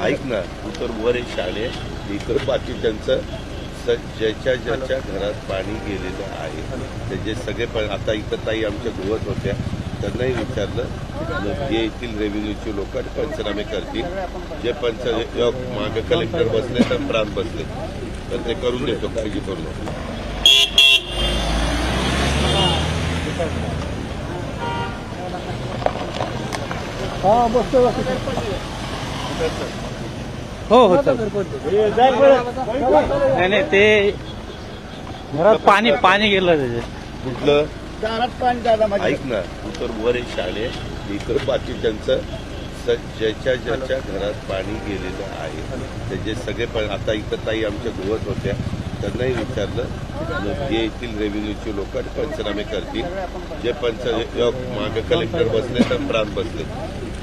ऐक ना, तू तर वर एक शाळे इकडं बाकीच्यांचं ज्याच्या घरात पाणी गेलेलं आहे त्याचे सगळे आता इथं ताई आमच्या धुवत होत्या, त्यांनाही विचारलं जे येथील रेव्हेन्यूचे लोक आणि पंचनामे करतील. जे मागे कलेक्टर बसले तर प्रांत बसले तर ते करून देतो, काळजी करू नको. हो हो नाही ते घरात पाणी गेलं त्याचे. कुठलं ऐक ना, तू तर वर एक शाळे इकडं बाकीच्यांचं ज्याच्या घरात पाणी गेलेलं आहे त्याचे सगळे आता इथं ताई आमच्या धुवत होत्या, त्यांनाही विचारलं जे येथील रेव्हेन्यूचे लोक आणि पंचनामे करतील. जे मागे कलेक्टर बसले तर प्रांत बसले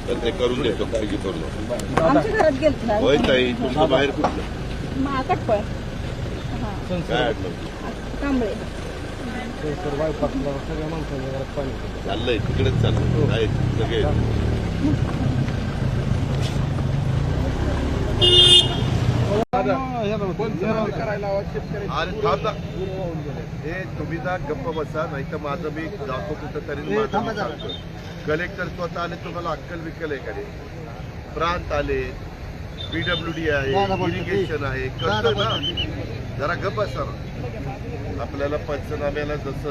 तर ते करून देतो, काळजी करू नको. आमच्या घरात गेलं होय ताई, तुमचं बाहेर कुठलं कटपळ काय अडलं कांबळे चाललंय तिकडेच चाललं आहे सगळे. हे तुम्ही जा गप्प बसा, नाही तर माझं मी जातो कुठं तरी. कलेक्टर स्वतः आले, तुम्हाला अक्कल विकल आहे का? प्रांत आले, PWD आहे, इरिगेशन आहे, करतो ना. जरा गप्प बसा. आपल्याला पंचनाम्याला जसं